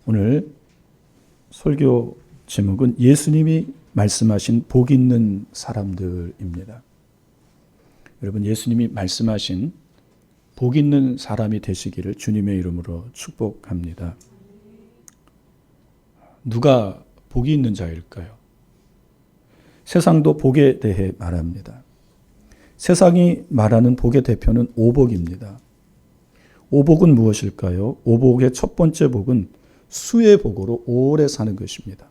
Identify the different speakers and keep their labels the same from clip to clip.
Speaker 1: 오늘 설교 제목은 예수님이 말씀하신 복 있는 사람들입니다. 여러분, 예수님이 말씀하신 복 있는 사람이 되시기를 주님의 이름으로 축복합니다. 누가 복이 있는 자일까요? 세상도 복에 대해 말합니다. 세상이 말하는 복의 대표는 오복입니다. 오복은 무엇일까요? 오복의 첫 번째 복은 수의 복으로 오래 사는 것입니다.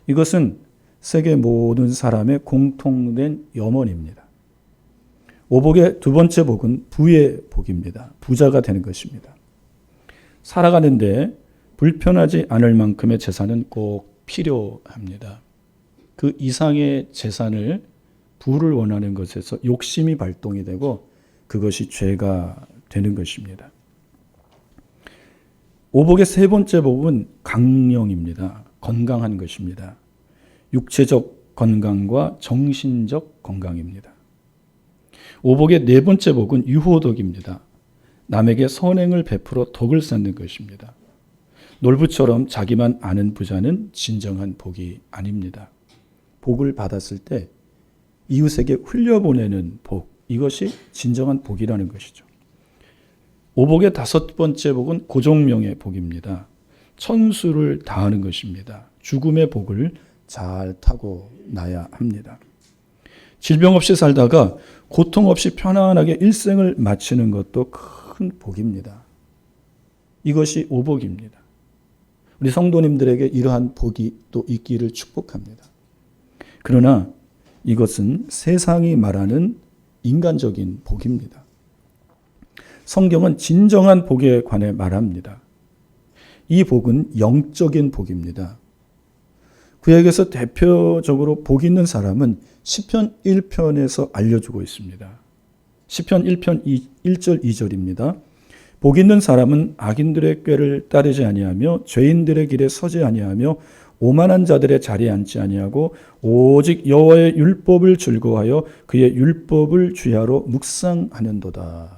Speaker 1: 이것은 세계 모든 사람의 공통된 염원입니다. 오복의 두 번째 복은 부의 복입니다. 부자가 되는 것입니다. 살아가는데 불편하지 않을 만큼의 재산은 꼭 필요합니다. 그 이상의 재산을 부를 원하는 것에서 욕심이 발동이 되고 그것이 죄가 되는 것입니다. 오복의 세 번째 복은 강령입니다. 건강한 것입니다. 육체적 건강과 정신적 건강입니다. 오복의 네 번째 복은 유호덕입니다. 남에게 선행을 베풀어 덕을 쌓는 것입니다. 놀부처럼 자기만 아는 부자는 진정한 복이 아닙니다. 복을 받았을 때 이웃에게 흘려보내는 복, 이것이 진정한 복이라는 것이죠. 오복의 다섯 번째 복은 고종명의 복입니다. 천수를 다하는 것입니다. 죽음의 복을 잘 타고 나야 합니다. 질병 없이 살다가 고통 없이 편안하게 일생을 마치는 것도 큰 복입니다. 이것이 오복입니다. 우리 성도님들에게 이러한 복이 또 있기를 축복합니다. 그러나 이것은 세상이 말하는 인간적인 복입니다. 성경은 진정한 복에 관해 말합니다. 이 복은 영적인 복입니다. 구약에서 대표적으로 복 있는 사람은 시편 1편에서 알려주고 있습니다. 시편 1편 1절 2절입니다. 복 있는 사람은 악인들의 꾀를 따르지 아니하며 죄인들의 길에 서지 아니하며 오만한 자들의 자리에 앉지 아니하고 오직 여호와의 율법을 즐거워하여 그의 율법을 주야로 묵상하는도다.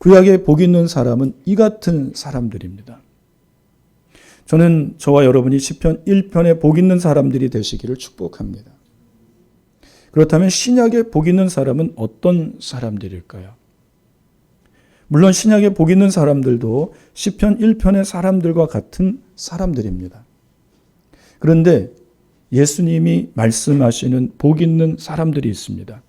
Speaker 1: 구약에 복 있는 사람은 이 같은 사람들입니다. 저는 저와 여러분이 시편 1편에 복 있는 사람들이 되시기를 축복합니다. 그렇다면 신약에 복 있는 사람은 어떤 사람들일까요? 물론 신약에 복 있는 사람들도 시편 1편의 사람들과 같은 사람들입니다. 그런데 예수님이 말씀하시는 복 있는 사람들이 있습니다.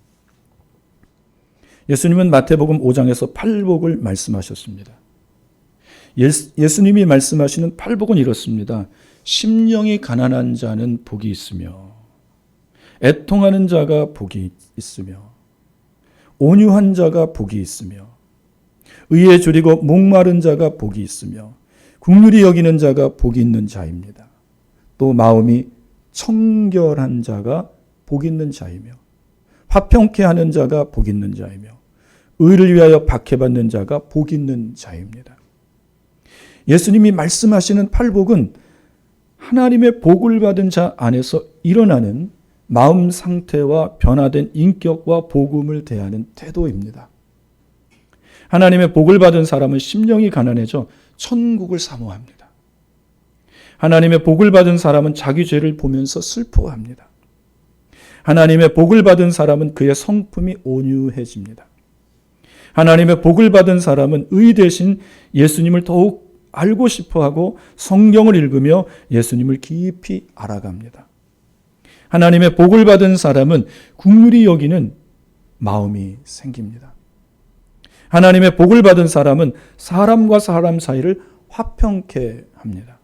Speaker 1: 예수님은 마태복음 5장에서 팔복을 말씀하셨습니다. 예수님이 말씀하시는 팔복은 이렇습니다. 심령이 가난한 자는 복이 있으며 애통하는 자가 복이 있으며 온유한 자가 복이 있으며 의에 줄이고 목마른 자가 복이 있으며 긍휼히 여기는 자가 복이 있는 자입니다. 또 마음이 청결한 자가 복이 있는 자이며 화평케 하는 자가 복이 있는 자이며 의를 위하여 박해받는 자가 복이 있는 자입니다. 예수님이 말씀하시는 팔복은 하나님의 복을 받은 자 안에서 일어나는 마음 상태와 변화된 인격과 복음을 대하는 태도입니다. 하나님의 복을 받은 사람은 심령이 가난해져 천국을 사모합니다. 하나님의 복을 받은 사람은 자기 죄를 보면서 슬퍼합니다. 하나님의 복을 받은 사람은 그의 성품이 온유해집니다. 하나님의 복을 받은 사람은 의 대신 예수님을 더욱 알고 싶어하고 성경을 읽으며 예수님을 깊이 알아갑니다. 하나님의 복을 받은 사람은 긍휼히 여기는 마음이 생깁니다. 하나님의 복을 받은 사람은 사람과 사람 사이를 화평케 합니다.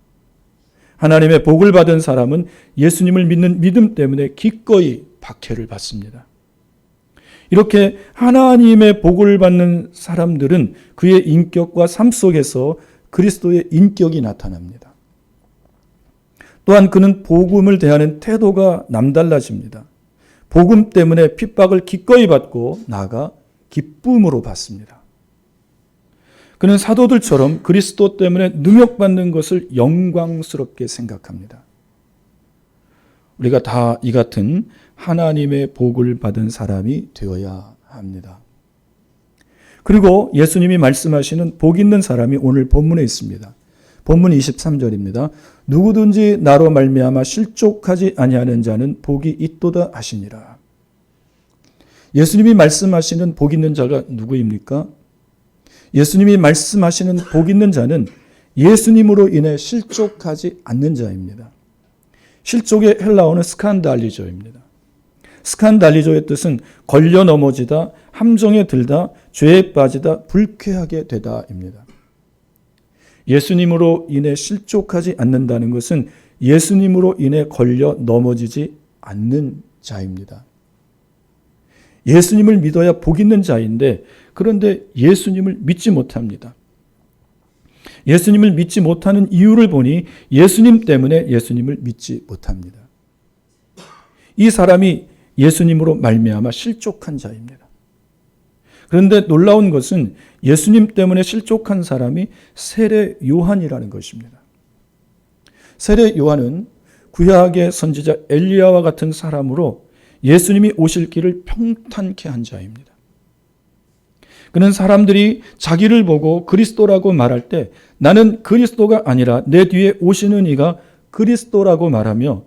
Speaker 1: 하나님의 복을 받은 사람은 예수님을 믿는 믿음 때문에 기꺼이 박해를 받습니다. 이렇게 하나님의 복을 받는 사람들은 그의 인격과 삶 속에서 그리스도의 인격이 나타납니다. 또한 그는 복음을 대하는 태도가 남달라집니다. 복음 때문에 핍박을 기꺼이 받고 나아가 기쁨으로 받습니다. 그는 사도들처럼 그리스도 때문에 능욕받는 것을 영광스럽게 생각합니다. 우리가 다 이 같은 하나님의 복을 받은 사람이 되어야 합니다. 그리고 예수님이 말씀하시는 복 있는 사람이 오늘 본문에 있습니다. 본문 23절입니다. 누구든지 나로 말미암아 실족하지 아니하는 자는 복이 있도다 하시니라. 예수님이 말씀하시는 복 있는 자가 누구입니까? 예수님이 말씀하시는 복 있는 자는 예수님으로 인해 실족하지 않는 자입니다. 실족의 헬라어는 스칸달리조입니다. 스칸달리조의 뜻은 걸려 넘어지다, 함정에 들다, 죄에 빠지다, 불쾌하게 되다입니다. 예수님으로 인해 실족하지 않는다는 것은 예수님으로 인해 걸려 넘어지지 않는 자입니다. 예수님을 믿어야 복 있는 자인데, 그런데 예수님을 믿지 못합니다. 예수님을 믿지 못하는 이유를 보니 예수님 때문에 예수님을 믿지 못합니다. 이 사람이 예수님으로 말미암아 실족한 자입니다. 그런데 놀라운 것은 예수님 때문에 실족한 사람이 세례 요한이라는 것입니다. 세례 요한은 구약의 선지자 엘리야와 같은 사람으로 예수님이 오실 길을 평탄케 한 자입니다. 그는 사람들이 자기를 보고 그리스도라고 말할 때 나는 그리스도가 아니라 내 뒤에 오시는 이가 그리스도라고 말하며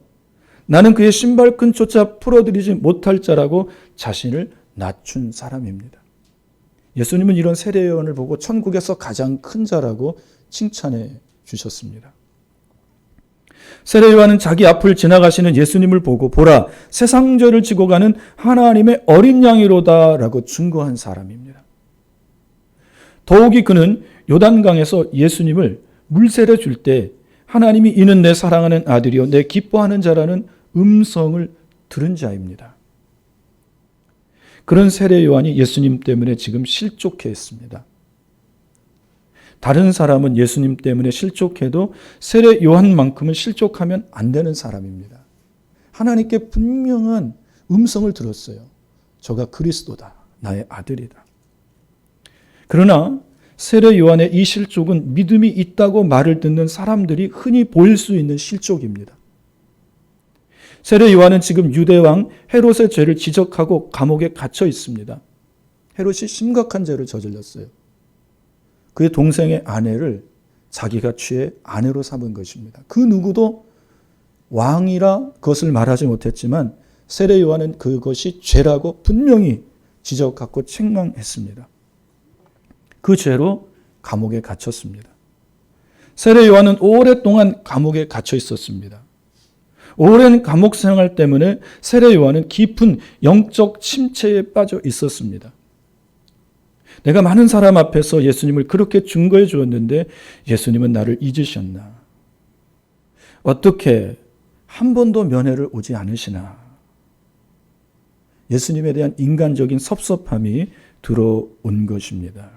Speaker 1: 나는 그의 신발끈조차 풀어드리지 못할 자라고 자신을 낮춘 사람입니다. 예수님은 이런 세례 요한을 보고 천국에서 가장 큰 자라고 칭찬해 주셨습니다. 세례 요한은 자기 앞을 지나가시는 예수님을 보고 보라, 세상 죄를 지고 가는 하나님의 어린 양이로다라고 증거한 사람입니다. 더욱이 그는 요단강에서 예수님을 물세례 줄 때 하나님이 이는 내 사랑하는 아들이요 내 기뻐하는 자라는 음성을 들은 자입니다. 그런 세례 요한이 예수님 때문에 지금 실족해 있습니다. 다른 사람은 예수님 때문에 실족해도 세례 요한만큼은 실족하면 안 되는 사람입니다. 하나님께 분명한 음성을 들었어요. 저가 그리스도다. 나의 아들이다. 그러나 세례 요한의 이 실족은 믿음이 있다고 말을 듣는 사람들이 흔히 보일 수 있는 실족입니다. 세례 요한은 지금 유대왕 헤롯의 죄를 지적하고 감옥에 갇혀 있습니다. 헤롯이 심각한 죄를 저질렀어요. 그의 동생의 아내를 자기가 취해 아내로 삼은 것입니다. 그 누구도 왕이라 그것을 말하지 못했지만 세례 요한은 그것이 죄라고 분명히 지적하고 책망했습니다. 그 죄로 감옥에 갇혔습니다. 세례 요한은 오랫동안 감옥에 갇혀 있었습니다. 오랜 감옥 생활 때문에 세례 요한은 깊은 영적 침체에 빠져 있었습니다. 내가 많은 사람 앞에서 예수님을 그렇게 증거해 주었는데 예수님은 나를 잊으셨나? 어떻게 한 번도 면회를 오지 않으시나? 예수님에 대한 인간적인 섭섭함이 들어온 것입니다.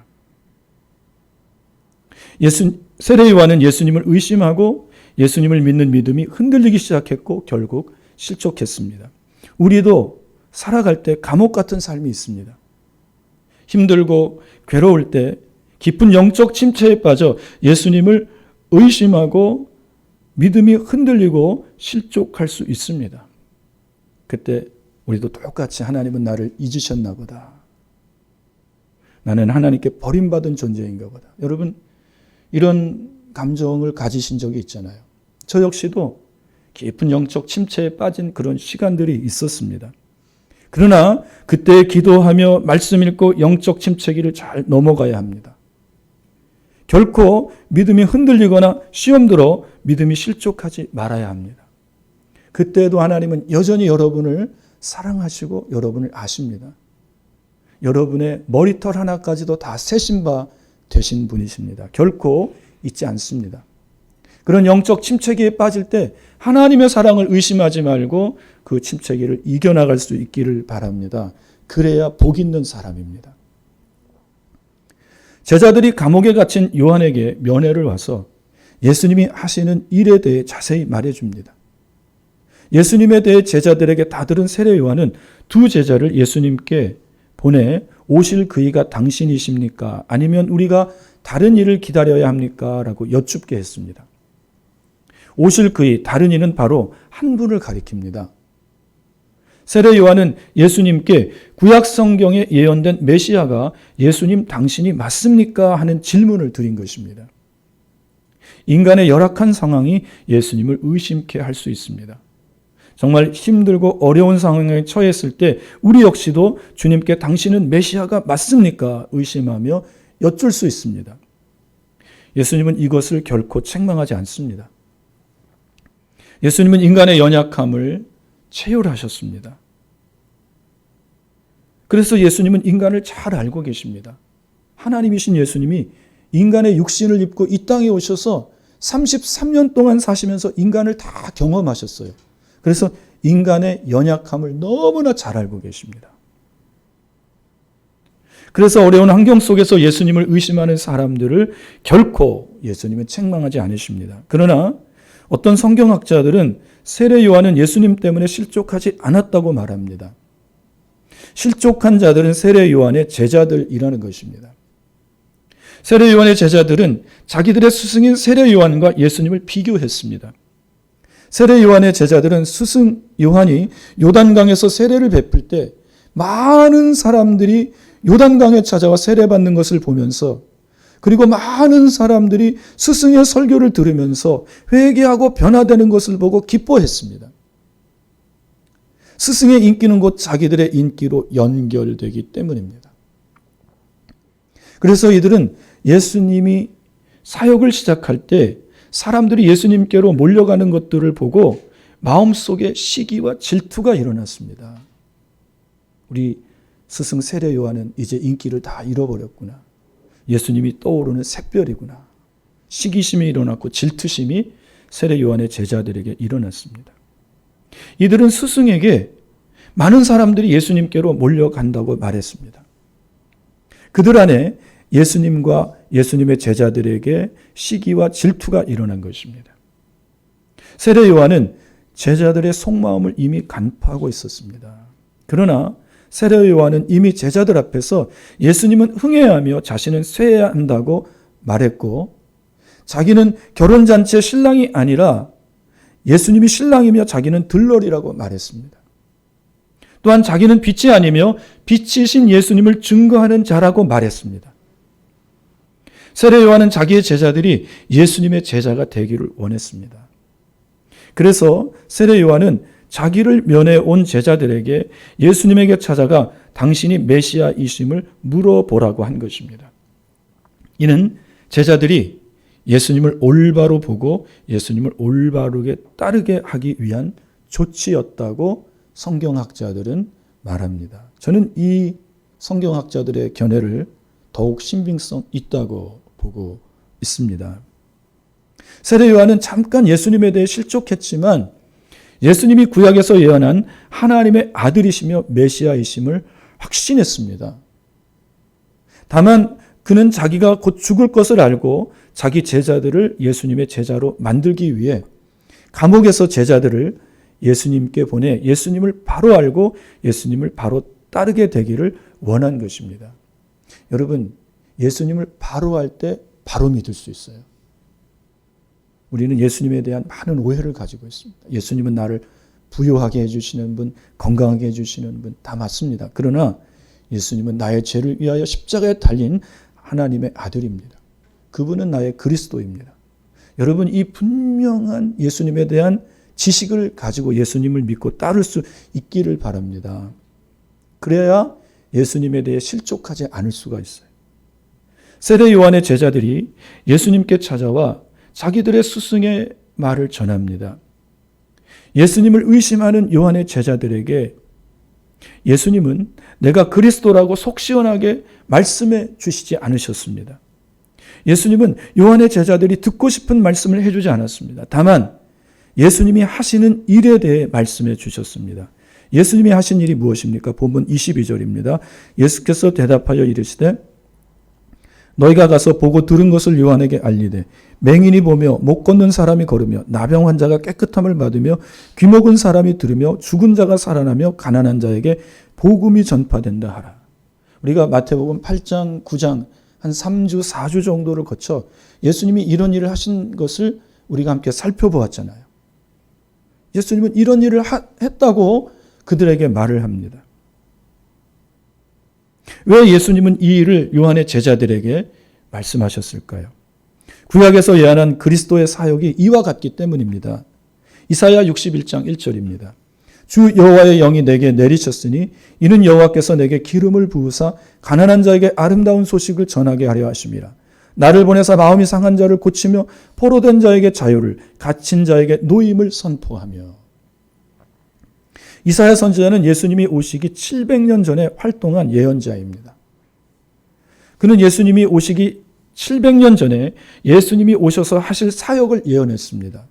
Speaker 1: 세례 요한은 예수님을 의심하고 예수님을 믿는 믿음이 흔들리기 시작했고 결국 실족했습니다. 우리도 살아갈 때 감옥 같은 삶이 있습니다. 힘들고 괴로울 때 깊은 영적 침체에 빠져 예수님을 의심하고 믿음이 흔들리고 실족할 수 있습니다. 그때 우리도 똑같이 하나님은 나를 잊으셨나 보다. 나는 하나님께 버림받은 존재인가 보다. 여러분 이런 감정을 가지신 적이 있잖아요. 저 역시도 깊은 영적 침체에 빠진 그런 시간들이 있었습니다. 그러나 그때 기도하며 말씀 읽고 영적 침체기를 잘 넘어가야 합니다. 결코 믿음이 흔들리거나 시험 들어 믿음이 실족하지 말아야 합니다. 그때도 하나님은 여전히 여러분을 사랑하시고 여러분을 아십니다. 여러분의 머리털 하나까지도 다 세신 바 되신 분이십니다. 결코 잊지 않습니다. 그런 영적 침체기에 빠질 때 하나님의 사랑을 의심하지 말고 그 침체기를 이겨나갈 수 있기를 바랍니다. 그래야 복 있는 사람입니다. 제자들이 감옥에 갇힌 요한에게 면회를 와서 예수님이 하시는 일에 대해 자세히 말해줍니다. 예수님에 대해 제자들에게 다 들은 세례 요한은 두 제자를 예수님께 보내 오실 그이가 당신이십니까? 아니면 우리가 다른 이를 기다려야 합니까? 라고 여쭙게 했습니다. 오실 그이, 다른 이는 바로 한 분을 가리킵니다. 세례 요한은 예수님께 구약 성경에 예언된 메시아가 예수님 당신이 맞습니까? 하는 질문을 드린 것입니다. 인간의 열악한 상황이 예수님을 의심케 할 수 있습니다. 정말 힘들고 어려운 상황에 처했을 때 우리 역시도 주님께 당신은 메시아가 맞습니까? 의심하며 여쭐 수 있습니다. 예수님은 이것을 결코 책망하지 않습니다. 예수님은 인간의 연약함을 체휼하셨습니다. 그래서 예수님은 인간을 잘 알고 계십니다. 하나님이신 예수님이 인간의 육신을 입고 이 땅에 오셔서 33년 동안 사시면서 인간을 다 경험하셨어요. 그래서 인간의 연약함을 너무나 잘 알고 계십니다. 그래서 어려운 환경 속에서 예수님을 의심하는 사람들을 결코 예수님은 책망하지 않으십니다. 그러나 어떤 성경학자들은 세례 요한은 예수님 때문에 실족하지 않았다고 말합니다. 실족한 자들은 세례 요한의 제자들이라는 것입니다. 세례 요한의 제자들은 자기들의 스승인 세례 요한과 예수님을 비교했습니다. 세례 요한의 제자들은 스승 요한이 요단강에서 세례를 베풀 때 많은 사람들이 요단강에 찾아와 세례받는 것을 보면서, 그리고 많은 사람들이 스승의 설교를 들으면서 회개하고 변화되는 것을 보고 기뻐했습니다. 스승의 인기는 곧 자기들의 인기로 연결되기 때문입니다. 그래서 이들은 예수님이 사역을 시작할 때 사람들이 예수님께로 몰려가는 것들을 보고 마음속에 시기와 질투가 일어났습니다. 우리 스승 세례 요한은 이제 인기를 다 잃어버렸구나. 예수님이 떠오르는 샛별이구나. 시기심이 일어났고 질투심이 세례 요한의 제자들에게 일어났습니다. 이들은 스승에게 많은 사람들이 예수님께로 몰려간다고 말했습니다. 그들 안에 예수님과 예수님의 제자들에게 시기와 질투가 일어난 것입니다. 세례 요한은 제자들의 속마음을 이미 간파하고 있었습니다. 그러나 세례 요한은 이미 제자들 앞에서 예수님은 흥해하며 자신은 쇠해야 한다고 말했고, 자기는 결혼잔치의 신랑이 아니라 예수님이 신랑이며 자기는 들러리라고 말했습니다. 또한 자기는 빛이 아니며 빛이신 예수님을 증거하는 자라고 말했습니다. 세례 요한은 자기의 제자들이 예수님의 제자가 되기를 원했습니다. 그래서 세례 요한은 자기를 면해 온 제자들에게 예수님에게 찾아가 당신이 메시아이심을 물어보라고 한 것입니다. 이는 제자들이 예수님을 올바로 보고 예수님을 올바르게 따르게 하기 위한 조치였다고 성경학자들은 말합니다. 저는 이 성경학자들의 견해를 더욱 신빙성 있다고 보고 있습니다. 세례 요한은 잠깐 예수님에 대해 실족했지만 예수님이 구약에서 예언한 하나님의 아들이시며 메시아이심을 확신했습니다. 다만 그는 자기가 곧 죽을 것을 알고 자기 제자들을 예수님의 제자로 만들기 위해 감옥에서 제자들을 예수님께 보내 예수님을 바로 알고 예수님을 바로 따르게 되기를 원한 것입니다. 여러분, 예수님을 바로 알 때 바로 믿을 수 있어요. 우리는 예수님에 대한 많은 오해를 가지고 있습니다. 예수님은 나를 부유하게 해주시는 분, 건강하게 해주시는 분, 다 맞습니다. 그러나 예수님은 나의 죄를 위하여 십자가에 달린 하나님의 아들입니다. 그분은 나의 그리스도입니다. 여러분, 이 분명한 예수님에 대한 지식을 가지고 예수님을 믿고 따를 수 있기를 바랍니다. 그래야 예수님에 대해 실족하지 않을 수가 있어요. 세례 요한의 제자들이 예수님께 찾아와 자기들의 스승의 말을 전합니다. 예수님을 의심하는 요한의 제자들에게 예수님은 내가 그리스도라고 속 시원하게 말씀해 주시지 않으셨습니다. 예수님은 요한의 제자들이 듣고 싶은 말씀을 해주지 않았습니다. 다만 예수님이 하시는 일에 대해 말씀해 주셨습니다. 예수님이 하신 일이 무엇입니까? 본문 22절입니다. 예수께서 대답하여 이르시되 너희가 가서 보고 들은 것을 요한에게 알리되 맹인이 보며 못 걷는 사람이 걸으며 나병 환자가 깨끗함을 받으며 귀먹은 사람이 들으며 죽은 자가 살아나며 가난한 자에게 복음이 전파된다 하라. 우리가 마태복음 8장 9장 한 3주 4주 정도를 거쳐 예수님이 이런 일을 하신 것을 우리가 함께 살펴보았잖아요. 예수님은 이런 일을 했다고 그들에게 말을 합니다. 왜 예수님은 이 일을 요한의 제자들에게 말씀하셨을까요? 구약에서 예언한 그리스도의 사역이 이와 같기 때문입니다. 이사야 61장 1절입니다. 주 여호와의 영이 내게 내리셨으니 이는 여호와께서 내게 기름을 부으사 가난한 자에게 아름다운 소식을 전하게 하려 하심이라. 나를 보내사 마음이 상한 자를 고치며 포로된 자에게 자유를, 갇힌 자에게 노임을 선포하며. 이사야 선지자는 예수님이 오시기 700년 전에 활동한 예언자입니다. 그는 예수님이 오시기 700년 전에 예수님이 오셔서 하실 사역을 예언했습니다.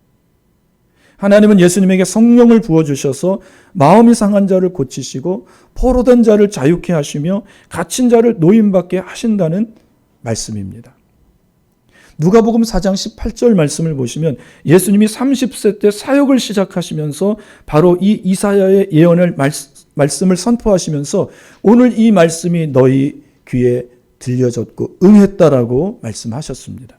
Speaker 1: 하나님은 예수님에게 성령을 부어주셔서 마음이 상한 자를 고치시고 포로된 자를 자유케 하시며 갇힌 자를 노임받게 하신다는 말씀입니다. 누가복음 4장 18절 말씀을 보시면 예수님이 30세 때 사역을 시작하시면서 바로 이 이사야의 예언을 말씀을 선포하시면서 오늘 이 말씀이 너희 귀에 들려졌고 응했다라고 말씀하셨습니다.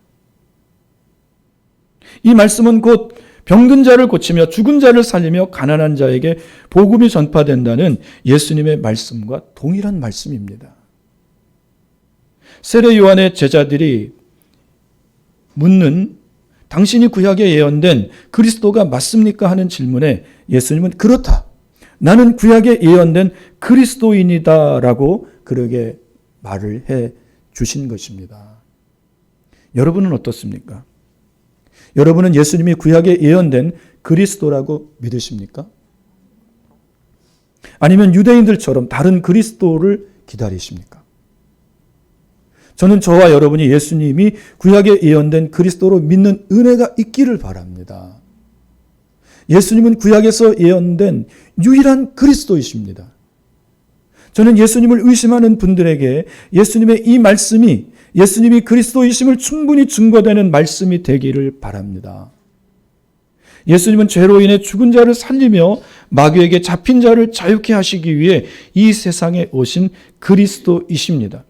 Speaker 1: 이 말씀은 곧 병든 자를 고치며 죽은 자를 살리며 가난한 자에게 복음이 전파된다는 예수님의 말씀과 동일한 말씀입니다. 세례 요한의 제자들이 묻는 당신이 구약에 예언된 그리스도가 맞습니까? 하는 질문에 예수님은 그렇다. 나는 구약에 예언된 그리스도인이다 라고 그에게 말을 해 주신 것입니다. 여러분은 어떻습니까? 여러분은 예수님이 구약에 예언된 그리스도라고 믿으십니까? 아니면 유대인들처럼 다른 그리스도를 기다리십니까? 저는 저와 여러분이 예수님이 구약에 예언된 그리스도로 믿는 은혜가 있기를 바랍니다. 예수님은 구약에서 예언된 유일한 그리스도이십니다. 저는 예수님을 의심하는 분들에게 예수님의 이 말씀이 예수님이 그리스도이심을 충분히 증거되는 말씀이 되기를 바랍니다. 예수님은 죄로 인해 죽은 자를 살리며 마귀에게 잡힌 자를 자유케 하시기 위해 이 세상에 오신 그리스도이십니다.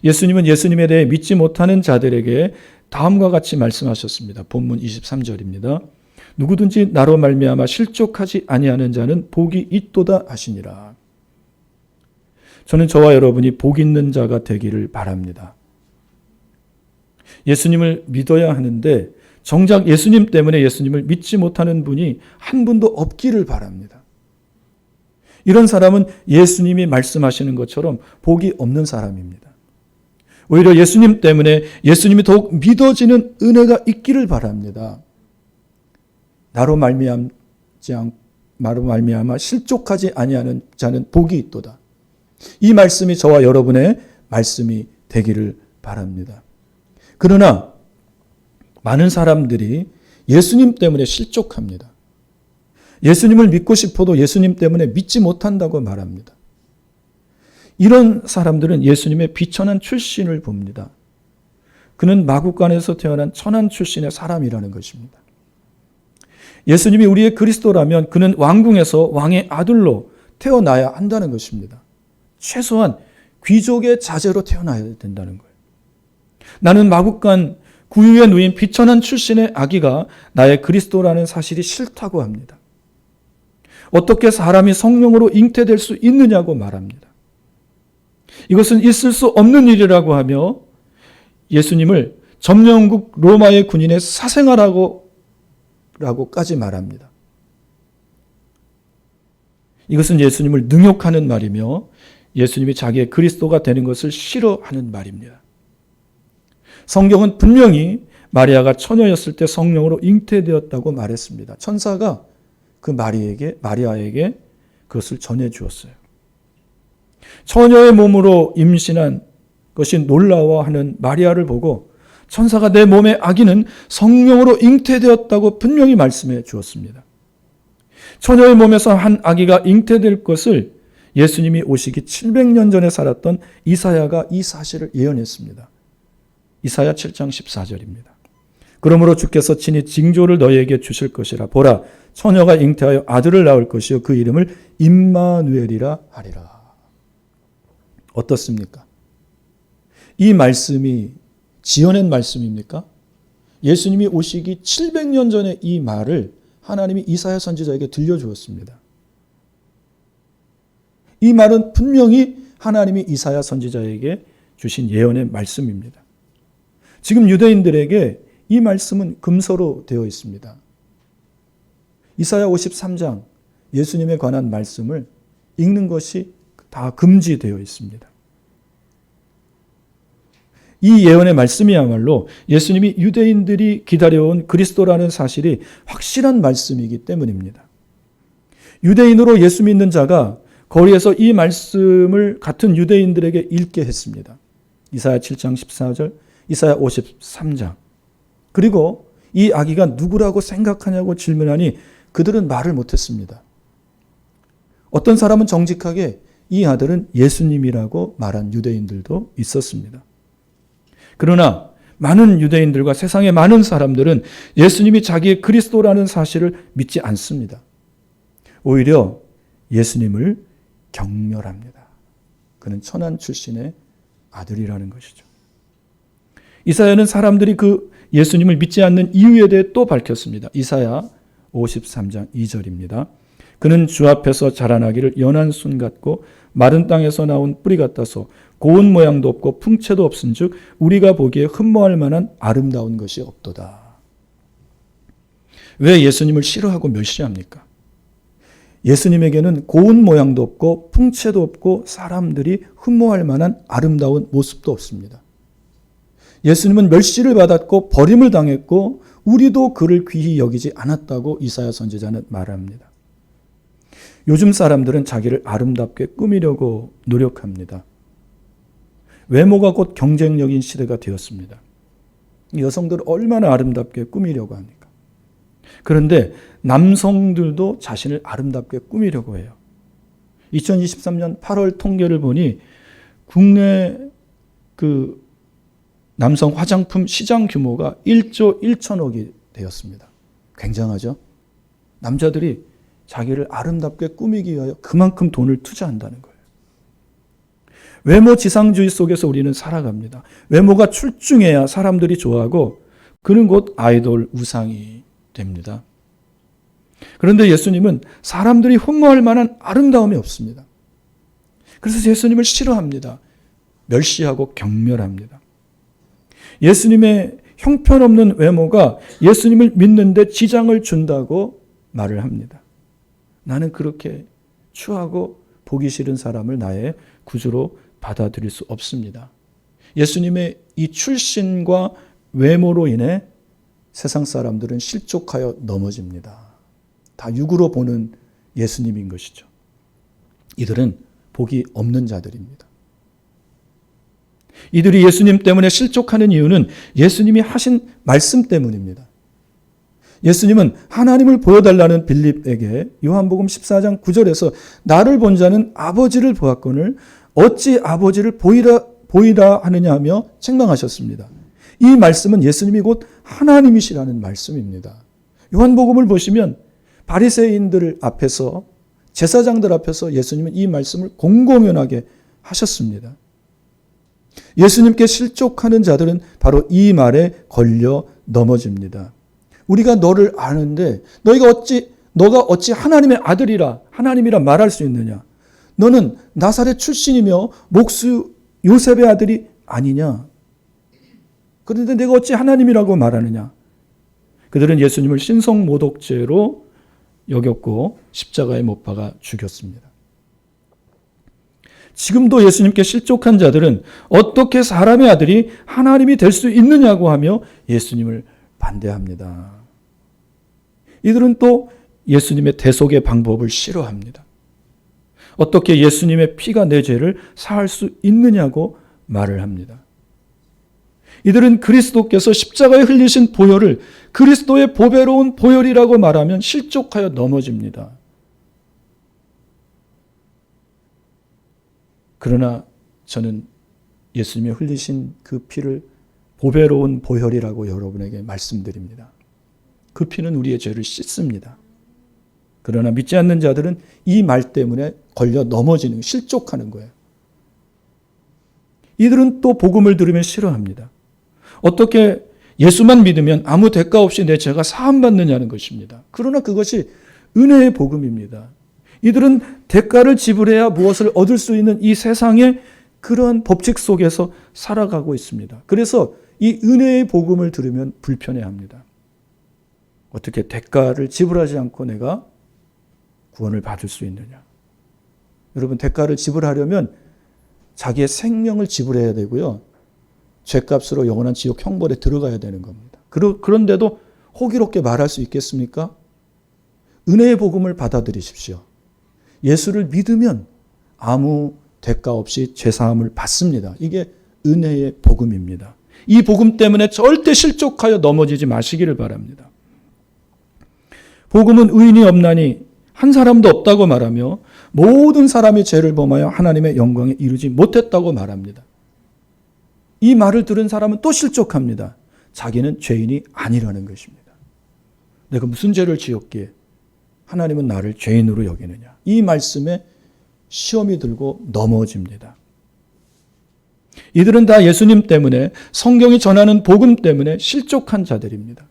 Speaker 1: 예수님은 예수님에 대해 믿지 못하는 자들에게 다음과 같이 말씀하셨습니다. 본문 23절입니다. 누구든지 나로 말미암아 실족하지 아니하는 자는 복이 있도다 하시니라. 저는 저와 여러분이 복 있는 자가 되기를 바랍니다. 예수님을 믿어야 하는데 정작 예수님 때문에 예수님을 믿지 못하는 분이 한 분도 없기를 바랍니다. 이런 사람은 예수님이 말씀하시는 것처럼 복이 없는 사람입니다. 오히려 예수님 때문에 예수님이 더욱 믿어지는 은혜가 있기를 바랍니다. 나로 말미암아 실족하지 아니하는 자는 복이 있도다. 이 말씀이 저와 여러분의 말씀이 되기를 바랍니다. 그러나 많은 사람들이 예수님 때문에 실족합니다. 예수님을 믿고 싶어도 예수님 때문에 믿지 못한다고 말합니다. 이런 사람들은 예수님의 비천한 출신을 봅니다. 그는 마구간에서 태어난 천한 출신의 사람이라는 것입니다. 예수님이 우리의 그리스도라면 그는 왕궁에서 왕의 아들로 태어나야 한다는 것입니다. 최소한 귀족의 자제로 태어나야 된다는 거예요. 나는 마구간 구유에 누인 비천한 출신의 아기가 나의 그리스도라는 사실이 싫다고 합니다. 어떻게 사람이 성령으로 잉태될 수 있느냐고 말합니다. 이것은 있을 수 없는 일이라고 하며 예수님을 점령국 로마의 군인의 사생아라고까지 말합니다. 이것은 예수님을 능욕하는 말이며 예수님이 자기의 그리스도가 되는 것을 싫어하는 말입니다. 성경은 분명히 마리아가 처녀였을 때 성령으로 잉태되었다고 말했습니다. 천사가 그 마리아에게 그것을 전해 주었어요. 처녀의 몸으로 임신한 것이 놀라워하는 마리아를 보고 천사가 내 몸의 아기는 성령으로 잉태되었다고 분명히 말씀해 주었습니다. 처녀의 몸에서 한 아기가 잉태될 것을 예수님이 오시기 700년 전에 살았던 이사야가 이 사실을 예언했습니다. 이사야 7장 14절입니다. 그러므로 주께서 친히 징조를 너희에게 주실 것이라. 보라, 처녀가 잉태하여 아들을 낳을 것이요 그 이름을 임마누엘이라 하리라. 어떻습니까? 이 말씀이 지어낸 말씀입니까? 예수님이 오시기 700년 전에 이 말을 하나님이 이사야 선지자에게 들려주었습니다. 이 말은 분명히 하나님이 이사야 선지자에게 주신 예언의 말씀입니다. 지금 유대인들에게 이 말씀은 금서로 되어 있습니다. 이사야 53장 예수님에 관한 말씀을 읽는 것이 다 금지되어 있습니다. 이 예언의 말씀이야말로 예수님이 유대인들이 기다려온 그리스도라는 사실이 확실한 말씀이기 때문입니다. 유대인으로 예수 믿는 자가 거리에서 이 말씀을 같은 유대인들에게 읽게 했습니다. 이사야 7장 14절, 이사야 53장. 그리고 이 아기가 누구라고 생각하냐고 질문하니 그들은 말을 못했습니다. 어떤 사람은 정직하게 이 아들은 예수님이라고 말한 유대인들도 있었습니다. 그러나 많은 유대인들과 세상의 많은 사람들은 예수님이 자기의 그리스도라는 사실을 믿지 않습니다. 오히려 예수님을 경멸합니다. 그는 천한 출신의 아들이라는 것이죠. 이사야는 사람들이 그 예수님을 믿지 않는 이유에 대해 또 밝혔습니다. 이사야 53장 2절입니다. 그는 주 앞에서 자라나기를 연한 순 같고 마른 땅에서 나온 뿌리 같아서 고운 모양도 없고 풍채도 없은즉 우리가 보기에 흠모할 만한 아름다운 것이 없도다. 왜 예수님을 싫어하고 멸시합니까? 예수님에게는 고운 모양도 없고 풍채도 없고 사람들이 흠모할 만한 아름다운 모습도 없습니다. 예수님은 멸시를 받았고 버림을 당했고 우리도 그를 귀히 여기지 않았다고 이사야 선지자는 말합니다. 요즘 사람들은 자기를 아름답게 꾸미려고 노력합니다. 외모가 곧 경쟁력인 시대가 되었습니다. 여성들을 얼마나 아름답게 꾸미려고 합니까? 그런데 남성들도 자신을 아름답게 꾸미려고 해요. 2023년 8월 통계를 보니 국내 그 남성 화장품 시장 규모가 1조 1천억이 되었습니다. 굉장하죠? 남자들이 자기를 아름답게 꾸미기 위하여 그만큼 돈을 투자한다는 거예요. 외모 지상주의 속에서 우리는 살아갑니다. 외모가 출중해야 사람들이 좋아하고 그는 곧 아이돌 우상이 됩니다. 그런데 예수님은 사람들이 흠모할 만한 아름다움이 없습니다. 그래서 예수님을 싫어합니다. 멸시하고 경멸합니다. 예수님의 형편없는 외모가 예수님을 믿는데 지장을 준다고 말을 합니다. 나는 그렇게 추하고 보기 싫은 사람을 나의 구주로 받아들일 수 없습니다. 예수님의 이 출신과 외모로 인해 세상 사람들은 실족하여 넘어집니다. 다 육으로 보는 예수님인 것이죠. 이들은 복이 없는 자들입니다. 이들이 예수님 때문에 실족하는 이유는 예수님이 하신 말씀 때문입니다. 예수님은 하나님을 보여달라는 빌립에게 요한복음 14장 9절에서 나를 본 자는 아버지를 보았거늘 어찌 아버지를 보이라 하느냐 하며 책망하셨습니다. 이 말씀은 예수님이 곧 하나님이시라는 말씀입니다. 요한복음을 보시면 바리새인들 앞에서 제사장들 앞에서 예수님은 이 말씀을 공공연하게 하셨습니다. 예수님께 실족하는 자들은 바로 이 말에 걸려 넘어집니다. 우리가 너를 아는데 너가 어찌 하나님의 아들이라 하나님이라 말할 수 있느냐? 너는 나사렛 출신이며 목수 요셉의 아들이 아니냐? 그런데 내가 어찌 하나님이라고 말하느냐? 그들은 예수님을 신성모독죄로 여겼고 십자가에 못 박아 죽였습니다. 지금도 예수님께 실족한 자들은 어떻게 사람의 아들이 하나님이 될 수 있느냐고 하며 예수님을 반대합니다. 이들은 또 예수님의 대속의 방법을 싫어합니다. 어떻게 예수님의 피가 내 죄를 사할 수 있느냐고 말을 합니다. 이들은 그리스도께서 십자가에 흘리신 보혈을 그리스도의 보배로운 보혈이라고 말하면 실족하여 넘어집니다. 그러나 저는 예수님이 흘리신 그 피를 보배로운 보혈이라고 여러분에게 말씀드립니다. 그 피는 우리의 죄를 씻습니다. 그러나 믿지 않는 자들은 이 말 때문에 걸려 넘어지는, 실족하는 거예요. 이들은 또 복음을 들으면 싫어합니다. 어떻게 예수만 믿으면 아무 대가 없이 내 죄가 사함받느냐는 것입니다. 그러나 그것이 은혜의 복음입니다. 이들은 대가를 지불해야 무엇을 얻을 수 있는 이 세상의 그러한 법칙 속에서 살아가고 있습니다. 그래서 이 은혜의 복음을 들으면 불편해합니다. 어떻게 대가를 지불하지 않고 내가 구원을 받을 수 있느냐. 여러분, 대가를 지불하려면 자기의 생명을 지불해야 되고요. 죄값으로 영원한 지옥 형벌에 들어가야 되는 겁니다. 그런데도 호기롭게 말할 수 있겠습니까? 은혜의 복음을 받아들이십시오. 예수를 믿으면 아무 대가 없이 죄사함을 받습니다. 이게 은혜의 복음입니다. 이 복음 때문에 절대 실족하여 넘어지지 마시기를 바랍니다. 복음은 의인이 없나니 한 사람도 없다고 말하며 모든 사람이 죄를 범하여 하나님의 영광에 이르지 못했다고 말합니다. 이 말을 들은 사람은 또 실족합니다. 자기는 죄인이 아니라는 것입니다. 내가 무슨 죄를 지었기에 하나님은 나를 죄인으로 여기느냐. 이 말씀에 시험이 들고 넘어집니다. 이들은 다 예수님 때문에, 성경이 전하는 복음 때문에 실족한 자들입니다.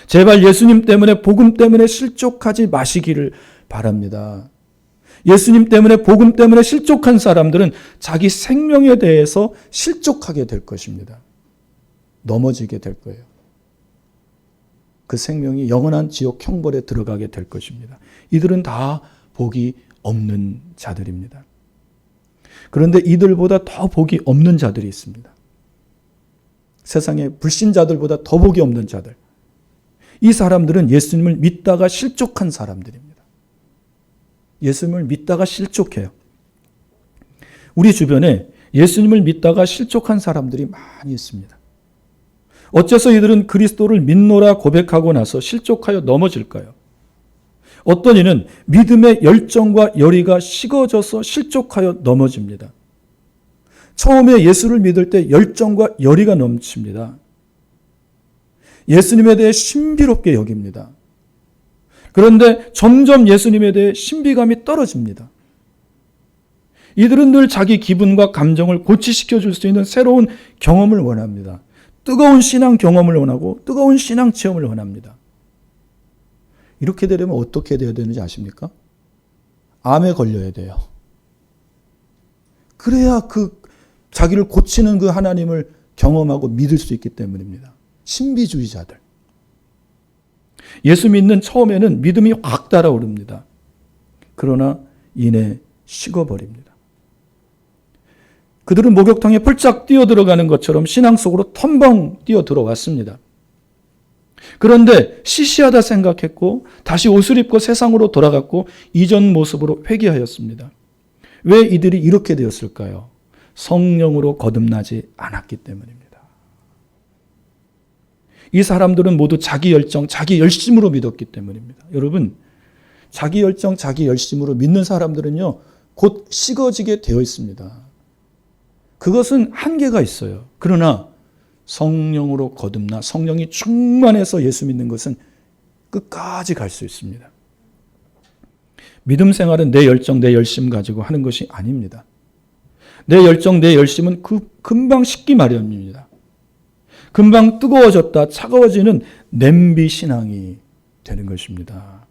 Speaker 1: 제발 예수님 때문에, 복음 때문에 실족하지 마시기를 바랍니다. 예수님 때문에, 복음 때문에 실족한 사람들은 자기 생명에 대해서 실족하게 될 것입니다. 넘어지게 될 거예요. 그 생명이 영원한 지옥 형벌에 들어가게 될 것입니다. 이들은 다 복이 없는 자들입니다. 그런데 이들보다 더 복이 없는 자들이 있습니다. 세상의 불신자들보다 더 복이 없는 자들. 이 사람들은 예수님을 믿다가 실족한 사람들입니다. 예수님을 믿다가 실족해요. 우리 주변에 예수님을 믿다가 실족한 사람들이 많이 있습니다. 어째서 이들은 그리스도를 믿노라 고백하고 나서 실족하여 넘어질까요? 어떤 이는 믿음의 열정과 열의가 식어져서 실족하여 넘어집니다. 처음에 예수를 믿을 때 열정과 열의가 넘칩니다. 예수님에 대해 신비롭게 여깁니다. 그런데 점점 예수님에 대해 신비감이 떨어집니다. 이들은 늘 자기 기분과 감정을 고치시켜 줄 수 있는 새로운 경험을 원합니다. 뜨거운 신앙 경험을 원하고 뜨거운 신앙 체험을 원합니다. 이렇게 되려면 어떻게 되어야 되는지 아십니까? 암에 걸려야 돼요. 그래야 그 자기를 고치는 그 하나님을 경험하고 믿을 수 있기 때문입니다. 신비주의자들. 예수 믿는 처음에는 믿음이 확 달아오릅니다. 그러나 이내 식어버립니다. 그들은 목욕탕에 펄짝 뛰어들어가는 것처럼 신앙 속으로 텀벙 뛰어들어왔습니다. 그런데 시시하다 생각했고 다시 옷을 입고 세상으로 돌아갔고 이전 모습으로 회개하였습니다. 왜 이들이 이렇게 되었을까요? 성령으로 거듭나지 않았기 때문입니다. 이 사람들은 모두 자기 열정, 자기 열심으로 믿었기 때문입니다. 여러분, 자기 열정, 자기 열심으로 믿는 사람들은요, 곧 식어지게 되어 있습니다. 그것은 한계가 있어요. 그러나 성령으로 거듭나 성령이 충만해서 예수 믿는 것은 끝까지 갈 수 있습니다. 믿음 생활은 내 열정, 내 열심 가지고 하는 것이 아닙니다. 내 열정, 내 열심은 금방 식기 마련입니다. 금방 뜨거워졌다 차가워지는 냄비 신앙이 되는 것입니다.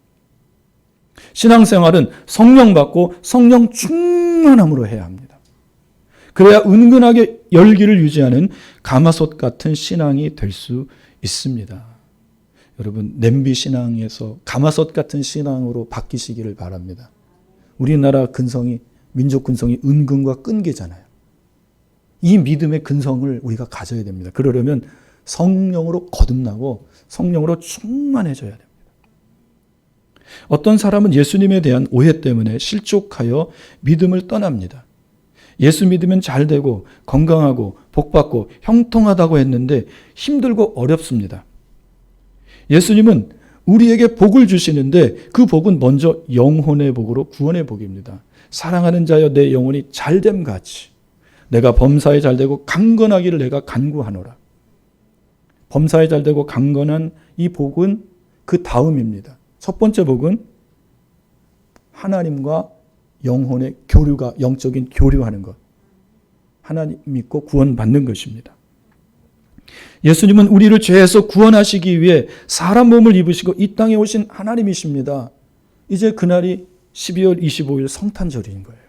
Speaker 1: 신앙생활은 성령 받고 성령 충만함으로 해야 합니다. 그래야 은근하게 열기를 유지하는 가마솥 같은 신앙이 될 수 있습니다. 여러분, 냄비 신앙에서 가마솥 같은 신앙으로 바뀌시기를 바랍니다. 우리나라 근성이, 민족 근성이 은근과 끈기잖아요. 이 믿음의 근성을 우리가 가져야 됩니다. 그러려면 성령으로 거듭나고 성령으로 충만해져야 됩니다. 어떤 사람은 예수님에 대한 오해 때문에 실족하여 믿음을 떠납니다. 예수 믿으면 잘 되고 건강하고 복받고 형통하다고 했는데 힘들고 어렵습니다. 예수님은 우리에게 복을 주시는데 그 복은 먼저 영혼의 복으로 구원의 복입니다. 사랑하는 자여 내 영혼이 잘됨 같이 내가 범사에 잘되고 강건하기를 내가 간구하노라. 범사에 잘되고 강건한 이 복은 그 다음입니다. 첫 번째 복은 하나님과 영혼의 교류가, 영적인 교류하는 것. 하나님 믿고 구원받는 것입니다. 예수님은 우리를 죄에서 구원하시기 위해 사람 몸을 입으시고 이 땅에 오신 하나님이십니다. 이제 그날이 12월 25일 성탄절인 거예요.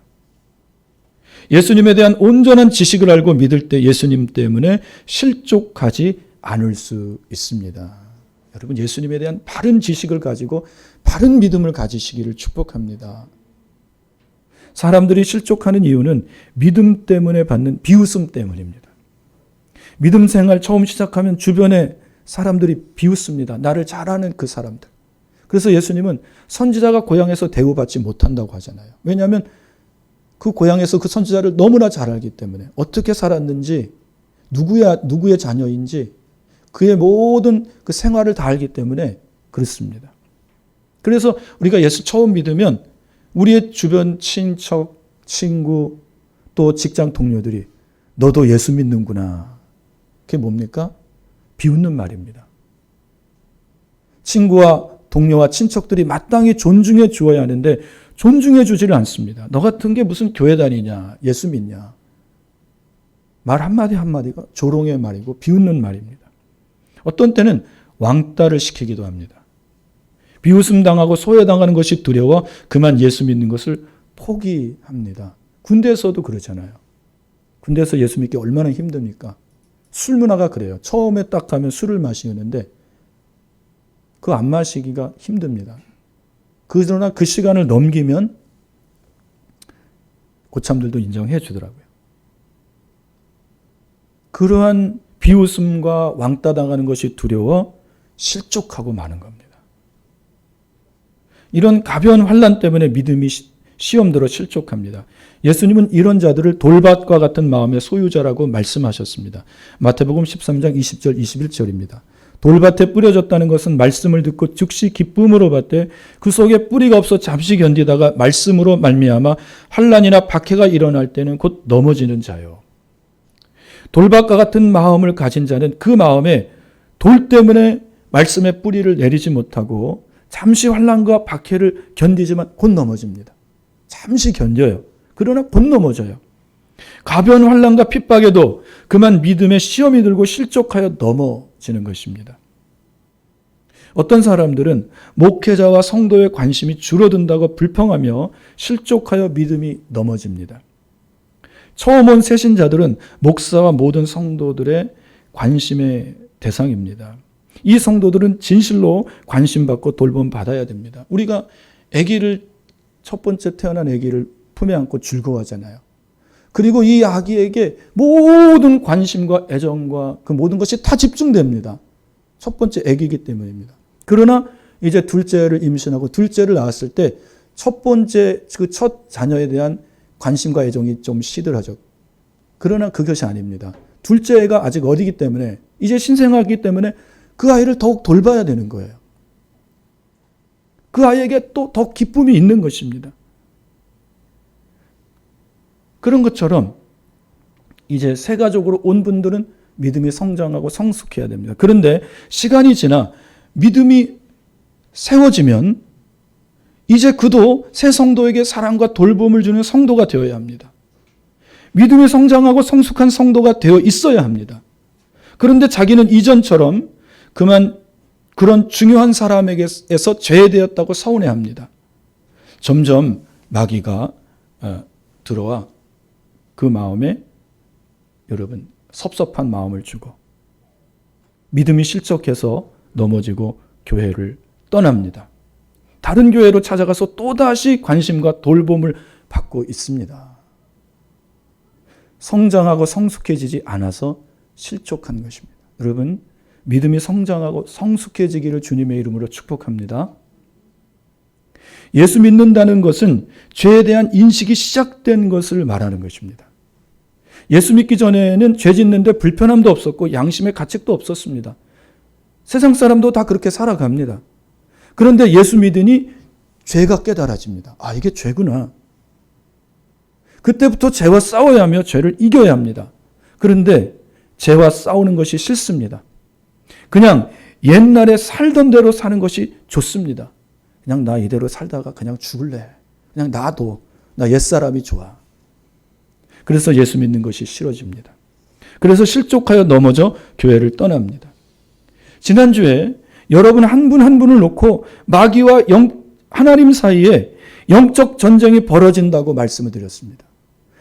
Speaker 1: 예수님에 대한 온전한 지식을 알고 믿을 때 예수님 때문에 실족하지 않을 수 있습니다. 여러분, 예수님에 대한 바른 지식을 가지고 바른 믿음을 가지시기를 축복합니다. 사람들이 실족하는 이유는 믿음 때문에 받는 비웃음 때문입니다. 믿음 생활 처음 시작하면 주변에 사람들이 비웃습니다. 나를 잘 아는 그 사람들. 그래서 예수님은 선지자가 고향에서 대우받지 못한다고 하잖아요. 왜냐하면 그 고향에서 그 선지자를 너무나 잘 알기 때문에 어떻게 살았는지, 누구의 자녀인지 그의 모든 그 생활을 다 알기 때문에 그렇습니다. 그래서 우리가 예수 처음 믿으면 우리의 주변 친척, 친구, 또 직장 동료들이 너도 예수 믿는구나. 그게 뭡니까? 비웃는 말입니다. 친구와 동료와 친척들이 마땅히 존중해 주어야 하는데 존중해 주지를 않습니다. 너 같은 게 무슨 교회 다니냐, 예수 믿냐. 말 한마디 한마디가 조롱의 말이고 비웃는 말입니다. 어떤 때는 왕따를 시키기도 합니다. 비웃음 당하고 소외당하는 것이 두려워 그만 예수 믿는 것을 포기합니다. 군대에서도 그러잖아요. 군대에서 예수 믿기 얼마나 힘듭니까? 술 문화가 그래요. 처음에 딱 가면 술을 마시는데 그 안 마시기가 힘듭니다. 그러나 그 시간을 넘기면 고참들도 인정해 주더라고요. 그러한 비웃음과 왕따 당하는 것이 두려워 실족하고 마는 겁니다. 이런 가벼운 환난 때문에 믿음이 시험들어 실족합니다. 예수님은 이런 자들을 돌밭과 같은 마음의 소유자라고 말씀하셨습니다. 마태복음 13장 20절 21절입니다. 돌밭에 뿌려졌다는 것은 말씀을 듣고 즉시 기쁨으로 받되 그 속에 뿌리가 없어 잠시 견디다가 말씀으로 말미암아 환난이나 박해가 일어날 때는 곧 넘어지는 자요. 돌밭과 같은 마음을 가진 자는 그 마음에 돌 때문에 말씀의 뿌리를 내리지 못하고 잠시 환난과 박해를 견디지만 곧 넘어집니다. 잠시 견뎌요. 그러나 곧 넘어져요. 가벼운 환난과 핍박에도 그만 믿음의 시험이 들고 실족하여 넘어지는 것입니다. 어떤 사람들은 목회자와 성도의 관심이 줄어든다고 불평하며 실족하여 믿음이 넘어집니다. 처음 온 새신자들은 목사와 모든 성도들의 관심의 대상입니다. 이 성도들은 진실로 관심받고 돌봄받아야 됩니다. 우리가 첫 번째 태어난 아기를 품에 안고 즐거워하잖아요. 그리고 이 아기에게 모든 관심과 애정과 그 모든 것이 다 집중됩니다. 첫 번째 아기이기 때문입니다. 그러나 이제 둘째를 임신하고 둘째를 낳았을 때 첫 번째 그 첫 자녀에 대한 관심과 애정이 좀 시들하죠. 그러나 그것이 아닙니다. 둘째 애가 아직 어리기 때문에 이제 신생아이기 때문에 그 아이를 더욱 돌봐야 되는 거예요. 그 아이에게 또 더 기쁨이 있는 것입니다. 그런 것처럼 이제 새 가족으로 온 분들은 믿음이 성장하고 성숙해야 됩니다. 그런데 시간이 지나 믿음이 세워지면 이제 그도 새 성도에게 사랑과 돌봄을 주는 성도가 되어야 합니다. 믿음이 성장하고 성숙한 성도가 되어 있어야 합니다. 그런데 자기는 이전처럼 그만 그런 중요한 사람에게서 죄되었다고 서운해합니다. 점점 마귀가 들어와 그 마음에 여러분 섭섭한 마음을 주고 믿음이 실족해서 넘어지고 교회를 떠납니다. 다른 교회로 찾아가서 또다시 관심과 돌봄을 받고 있습니다. 성장하고 성숙해지지 않아서 실족한 것입니다. 여러분, 믿음이 성장하고 성숙해지기를 주님의 이름으로 축복합니다. 예수 믿는다는 것은 죄에 대한 인식이 시작된 것을 말하는 것입니다. 예수 믿기 전에는 죄 짓는데 불편함도 없었고 양심의 가책도 없었습니다. 세상 사람도 다 그렇게 살아갑니다. 그런데 예수 믿으니 죄가 깨달아집니다. 아, 이게 죄구나. 그때부터 죄와 싸워야 하며 죄를 이겨야 합니다. 그런데 죄와 싸우는 것이 싫습니다. 그냥 옛날에 살던 대로 사는 것이 좋습니다. 그냥 나 이대로 살다가 그냥 죽을래. 그냥 놔둬. 나 옛사람이 좋아. 그래서 예수 믿는 것이 싫어집니다. 그래서 실족하여 넘어져 교회를 떠납니다. 지난주에 여러분 한 분 한 분을 놓고 마귀와 하나님 사이에 영적 전쟁이 벌어진다고 말씀을 드렸습니다.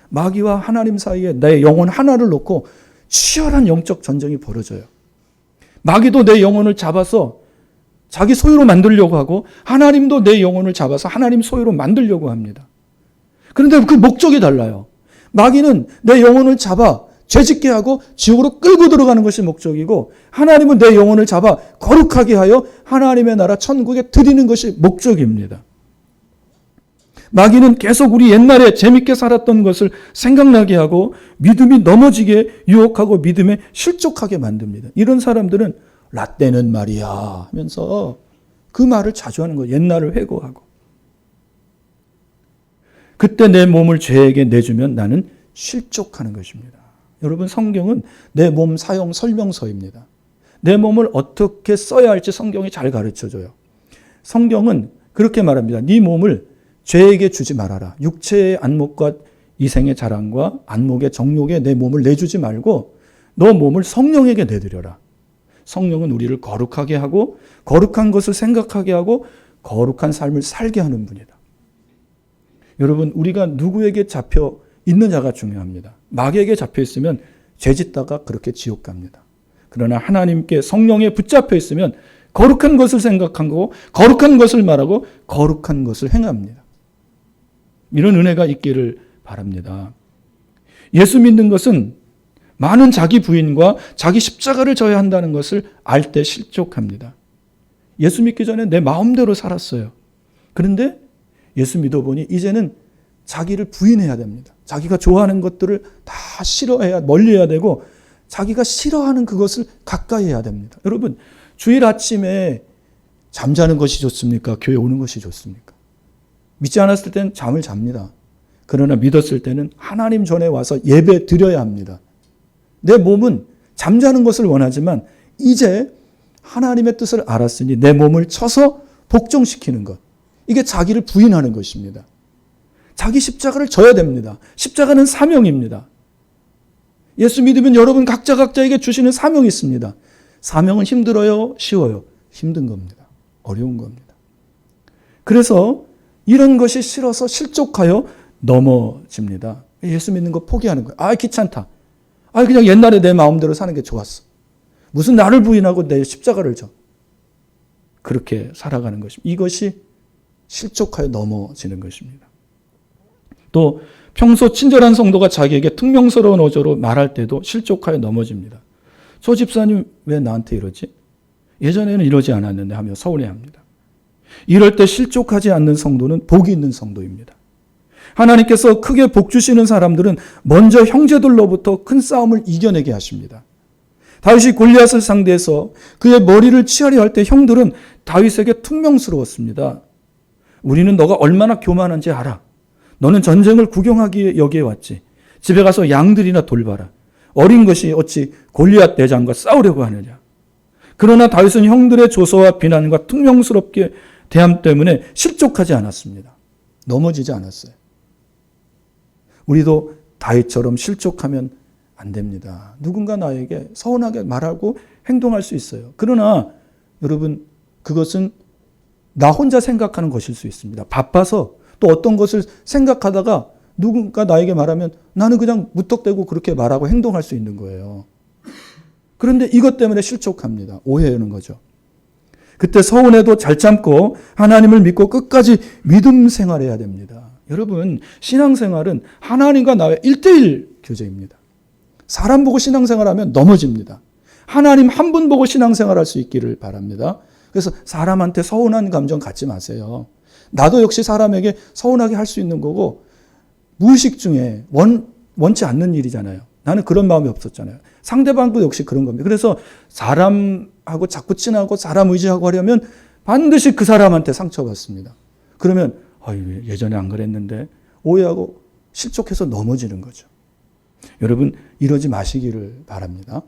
Speaker 1: 마귀와 하나님 사이에 내 영혼 하나를 놓고 치열한 영적 전쟁이 벌어져요. 마귀도 내 영혼을 잡아서 자기 소유로 만들려고 하고 하나님도 내 영혼을 잡아서 하나님 소유로 만들려고 합니다. 그런데 그 목적이 달라요. 마귀는 내 영혼을 잡아 죄짓게 하고 지옥으로 끌고 들어가는 것이 목적이고 하나님은 내 영혼을 잡아 거룩하게 하여 하나님의 나라 천국에 드리는 것이 목적입니다. 마귀는 계속 우리 옛날에 재밌게 살았던 것을 생각나게 하고 믿음이 넘어지게 유혹하고 믿음에 실족하게 만듭니다. 이런 사람들은 라떼는 말이야 하면서 그 말을 자주 하는 거예요. 옛날을 회고하고. 그때 내 몸을 죄에게 내주면 나는 실족하는 것입니다. 여러분, 성경은 내 몸 사용 설명서입니다. 내 몸을 어떻게 써야 할지 성경이 잘 가르쳐줘요. 성경은 그렇게 말합니다. 네 몸을 죄에게 주지 말아라. 육체의 안목과 이생의 자랑과 안목의 정욕에 내 몸을 내주지 말고 너 몸을 성령에게 내드려라. 성령은 우리를 거룩하게 하고 거룩한 것을 생각하게 하고 거룩한 삶을 살게 하는 분이다. 여러분, 우리가 누구에게 잡혀 있느냐가 중요합니다. 마귀에게 잡혀 있으면 죄짓다가 그렇게 지옥 갑니다. 그러나 하나님께 성령에 붙잡혀 있으면 거룩한 것을 생각하고 거룩한 것을 말하고 거룩한 것을 행합니다. 이런 은혜가 있기를 바랍니다. 예수 믿는 것은 많은 자기 부인과 자기 십자가를 져야 한다는 것을 알 때 실족합니다. 예수 믿기 전에 내 마음대로 살았어요. 그런데 예수 믿어보니 이제는 자기를 부인해야 됩니다. 자기가 좋아하는 것들을 다 싫어해야, 멀리해야 되고 자기가 싫어하는 그것을 가까이 해야 됩니다. 여러분, 주일 아침에 잠자는 것이 좋습니까? 교회 오는 것이 좋습니까? 믿지 않았을 때는 잠을 잡니다. 그러나 믿었을 때는 하나님 전에 와서 예배 드려야 합니다. 내 몸은 잠자는 것을 원하지만 이제 하나님의 뜻을 알았으니 내 몸을 쳐서 복종시키는 것. 이게 자기를 부인하는 것입니다. 자기 십자가를 져야 됩니다. 십자가는 사명입니다. 예수 믿으면 여러분 각자에게 주시는 사명이 있습니다. 사명은 힘들어요? 쉬워요? 힘든 겁니다. 어려운 겁니다. 그래서 이런 것이 싫어서 실족하여 넘어집니다. 예수 믿는 거 포기하는 거예요. 아, 귀찮다. 아, 그냥 옛날에 내 마음대로 사는 게 좋았어. 무슨 나를 부인하고 내 십자가를 져. 그렇게 살아가는 것입니다. 이것이 실족하여 넘어지는 것입니다. 또 평소 친절한 성도가 자기에게 퉁명스러운 어조로 말할 때도 실족하여 넘어집니다. 저 집사님 왜 나한테 이러지? 예전에는 이러지 않았는데 하며 서운해합니다. 이럴 때 실족하지 않는 성도는 복이 있는 성도입니다. 하나님께서 크게 복 주시는 사람들은 먼저 형제들로부터 큰 싸움을 이겨내게 하십니다. 다윗이 골리앗을 상대해서 그의 머리를 치하려 할 때 형들은 다윗에게 퉁명스러웠습니다. 우리는 너가 얼마나 교만한지 알아. 너는 전쟁을 구경하기에 여기에 왔지. 집에 가서 양들이나 돌봐라. 어린 것이 어찌 골리앗 대장과 싸우려고 하느냐. 그러나 다윗은 형들의 조소와 비난과 퉁명스럽게 대함 때문에 실족하지 않았습니다. 넘어지지 않았어요. 우리도 다윗처럼 실족하면 안 됩니다. 누군가 나에게 서운하게 말하고 행동할 수 있어요. 그러나 여러분, 그것은 나 혼자 생각하는 것일 수 있습니다. 바빠서 또 어떤 것을 생각하다가 누군가 나에게 말하면 나는 그냥 무턱대고 그렇게 말하고 행동할 수 있는 거예요. 그런데 이것 때문에 실족합니다. 오해하는 거죠. 그때 서운해도 잘 참고 하나님을 믿고 끝까지 믿음 생활해야 됩니다. 여러분, 신앙생활은 하나님과 나의 1:1 교제입니다. 사람 보고 신앙생활하면 넘어집니다. 하나님 한 분 보고 신앙생활할 수 있기를 바랍니다. 그래서 사람한테 서운한 감정 갖지 마세요. 나도 역시 사람에게 서운하게 할 수 있는 거고 무의식 중에 원치 않는 일이잖아요. 나는 그런 마음이 없었잖아요. 상대방도 역시 그런 겁니다. 그래서 사람하고 자꾸 친하고 사람 의지하고 하려면 반드시 그 사람한테 상처받습니다. 그러면 예전에 안 그랬는데 오해하고 실족해서 넘어지는 거죠. 여러분, 이러지 마시기를 바랍니다.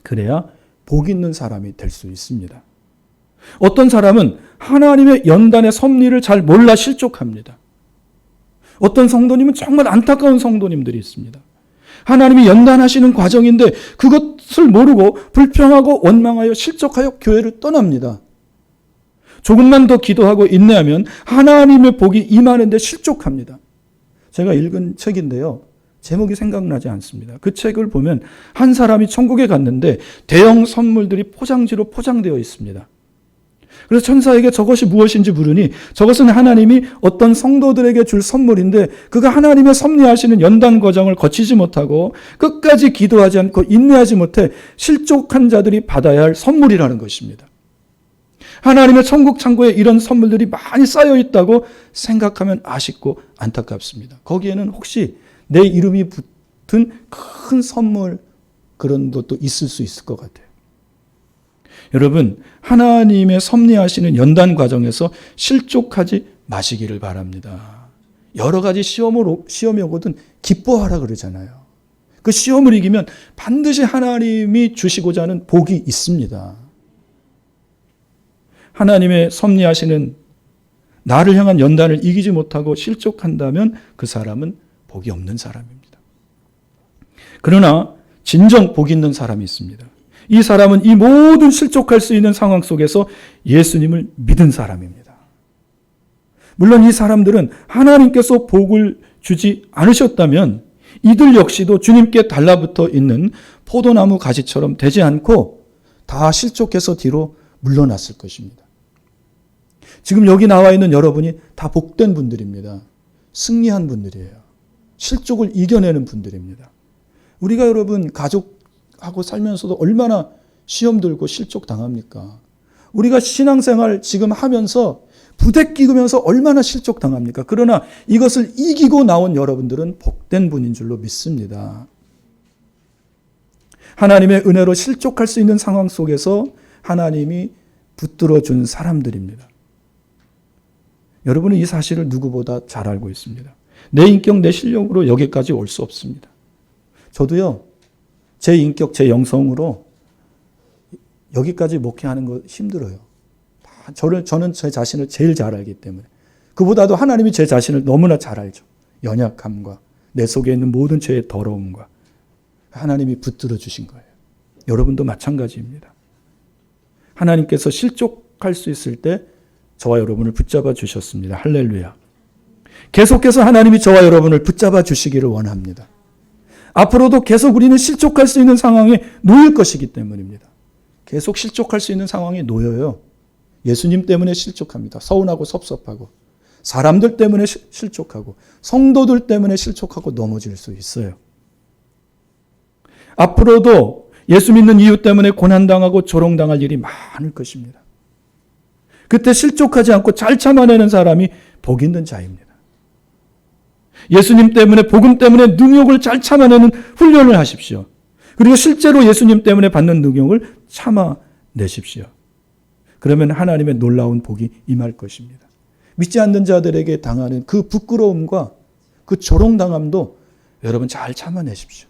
Speaker 1: 그래야 복 있는 사람이 될 수 있습니다. 어떤 사람은 하나님의 연단의 섭리를 잘 몰라 실족합니다. 어떤 성도님은 정말 안타까운 성도님들이 있습니다. 하나님이 연단하시는 과정인데 그것을 모르고 불평하고 원망하여 실족하여 교회를 떠납니다. 조금만 더 기도하고 인내하면 하나님의 복이 임하는데 실족합니다. 제가 읽은 책인데요. 제목이 생각나지 않습니다. 그 책을 보면 한 사람이 천국에 갔는데 대형 선물들이 포장지로 포장되어 있습니다. 그래서 천사에게 저것이 무엇인지 물으니 저것은 하나님이 어떤 성도들에게 줄 선물인데 그가 하나님의 섭리하시는 연단 과정을 거치지 못하고 끝까지 기도하지 않고 인내하지 못해 실족한 자들이 받아야 할 선물이라는 것입니다. 하나님의 천국 창고에 이런 선물들이 많이 쌓여 있다고 생각하면 아쉽고 안타깝습니다. 거기에는 혹시 내 이름이 붙은 큰 선물 그런 것도 있을 수 있을 것 같아요. 여러분, 하나님의 섭리하시는 연단 과정에서 실족하지 마시기를 바랍니다. 여러 가지 시험이 오거든 기뻐하라 그러잖아요. 그 시험을 이기면 반드시 하나님이 주시고자 하는 복이 있습니다. 하나님의 섭리하시는 나를 향한 연단을 이기지 못하고 실족한다면 그 사람은 복이 없는 사람입니다. 그러나 진정 복 있는 사람이 있습니다. 이 사람은 이 모든 실족할 수 있는 상황 속에서 예수님을 믿은 사람입니다. 물론 이 사람들은 하나님께서 복을 주지 않으셨다면 이들 역시도 주님께 달라붙어 있는 포도나무 가지처럼 되지 않고 다 실족해서 뒤로 물러났을 것입니다. 지금 여기 나와 있는 여러분이 다 복된 분들입니다. 승리한 분들이에요. 실족을 이겨내는 분들입니다. 우리가 여러분 가족하고 살면서도 얼마나 시험 들고 실족 당합니까? 우리가 신앙생활 지금 하면서 부대끼면서 얼마나 실족 당합니까? 그러나 이것을 이기고 나온 여러분들은 복된 분인 줄로 믿습니다. 하나님의 은혜로 실족할 수 있는 상황 속에서 하나님이 붙들어 준 사람들입니다. 여러분은 이 사실을 누구보다 잘 알고 있습니다. 내 인격, 내 실력으로 여기까지 올 수 없습니다. 저도요, 제 인격, 제 영성으로 여기까지 목회하는 거 힘들어요. 저는 제 자신을 제일 잘 알기 때문에. 그보다도 하나님이 제 자신을 너무나 잘 알죠. 연약함과 내 속에 있는 모든 죄의 더러움과 하나님이 붙들어 주신 거예요. 여러분도 마찬가지입니다. 하나님께서 실족할 수 있을 때 저와 여러분을 붙잡아 주셨습니다. 할렐루야. 계속해서 하나님이 저와 여러분을 붙잡아 주시기를 원합니다. 앞으로도 계속 우리는 실족할 수 있는 상황에 놓일 것이기 때문입니다. 계속 실족할 수 있는 상황에 놓여요. 예수님 때문에 실족합니다. 서운하고 섭섭하고 사람들 때문에 실족하고 성도들 때문에 실족하고 넘어질 수 있어요. 앞으로도 예수 믿는 이유 때문에 고난당하고 조롱당할 일이 많을 것입니다. 그때 실족하지 않고 잘 참아내는 사람이 복 있는 자입니다. 예수님 때문에 복음 때문에 능욕을 잘 참아내는 훈련을 하십시오. 그리고 실제로 예수님 때문에 받는 능욕을 참아내십시오. 그러면 하나님의 놀라운 복이 임할 것입니다. 믿지 않는 자들에게 당하는 그 부끄러움과 그 조롱당함도 여러분 잘 참아내십시오.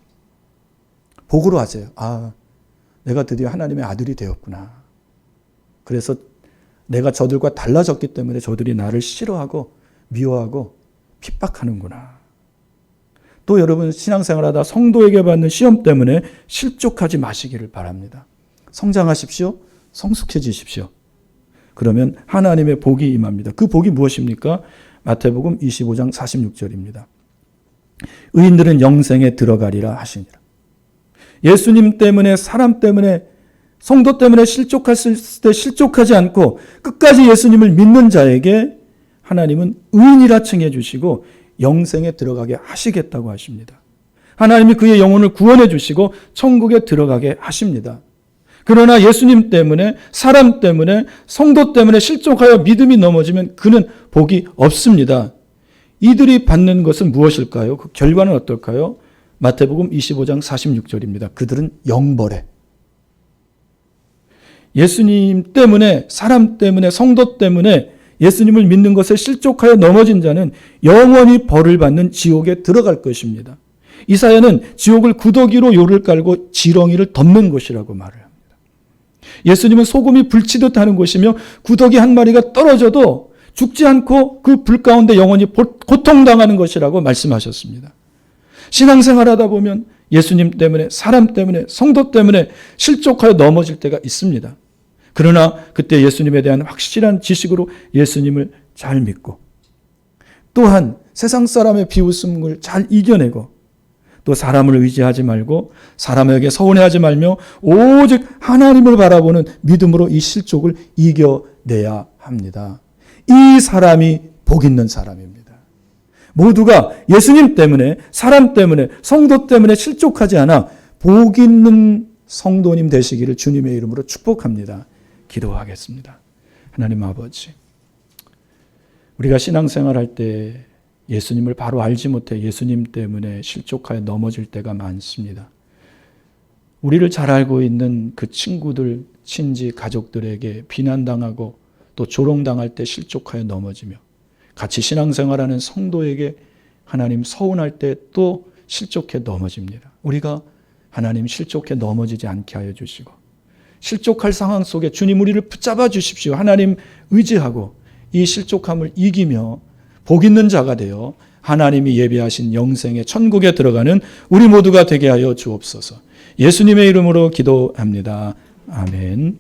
Speaker 1: 복으로 하세요. 아, 내가 드디어 하나님의 아들이 되었구나. 그래서 내가 저들과 달라졌기 때문에 저들이 나를 싫어하고 미워하고 핍박하는구나. 또 여러분 신앙생활하다 성도에게 받는 시험 때문에 실족하지 마시기를 바랍니다. 성장하십시오. 성숙해지십시오. 그러면 하나님의 복이 임합니다. 그 복이 무엇입니까? 마태복음 25장 46절입니다. 의인들은 영생에 들어가리라 하시니라. 예수님 때문에 사람 때문에 성도 때문에 실족했을 때 실족하지 않고 끝까지 예수님을 믿는 자에게 하나님은 의인이라 칭해 주시고 영생에 들어가게 하시겠다고 하십니다. 하나님이 그의 영혼을 구원해 주시고 천국에 들어가게 하십니다. 그러나 예수님 때문에 사람 때문에 성도 때문에 실족하여 믿음이 넘어지면 그는 복이 없습니다. 이들이 받는 것은 무엇일까요? 그 결과는 어떨까요? 마태복음 25장 46절입니다. 그들은 영벌에. 예수님 때문에 사람 때문에 성도 때문에 예수님을 믿는 것에 실족하여 넘어진 자는 영원히 벌을 받는 지옥에 들어갈 것입니다. 이사야는 지옥을 구더기로 요를 깔고 지렁이를 덮는 곳이라고 말을 합니다. 예수님은 소금이 불치듯 하는 곳이며 구더기 한 마리가 떨어져도 죽지 않고 그 불 가운데 영원히 고통당하는 것이라고 말씀하셨습니다. 신앙생활하다 보면 예수님 때문에 사람 때문에 성도 때문에 실족하여 넘어질 때가 있습니다. 그러나 그때 예수님에 대한 확실한 지식으로 예수님을 잘 믿고 또한 세상 사람의 비웃음을 잘 이겨내고 또 사람을 의지하지 말고 사람에게 서운해하지 말며 오직 하나님을 바라보는 믿음으로 이 실족을 이겨내야 합니다. 이 사람이 복 있는 사람입니다. 모두가 예수님 때문에, 사람 때문에, 성도 때문에 실족하지 않아 복 있는 성도님 되시기를 주님의 이름으로 축복합니다. 기도하겠습니다. 하나님 아버지, 우리가 신앙생활할 때 예수님을 바로 알지 못해 예수님 때문에 실족하여 넘어질 때가 많습니다. 우리를 잘 알고 있는 그 친구들, 친지, 가족들에게 비난당하고 또 조롱당할 때 실족하여 넘어지며 같이 신앙생활하는 성도에게 하나님 서운할 때 또 실족해 넘어집니다. 우리가 하나님 실족해 넘어지지 않게 하여 주시고 실족할 상황 속에 주님 우리를 붙잡아 주십시오. 하나님 의지하고 이 실족함을 이기며 복 있는 자가 되어 하나님이 예비하신 영생의 천국에 들어가는 우리 모두가 되게 하여 주옵소서. 예수님의 이름으로 기도합니다. 아멘.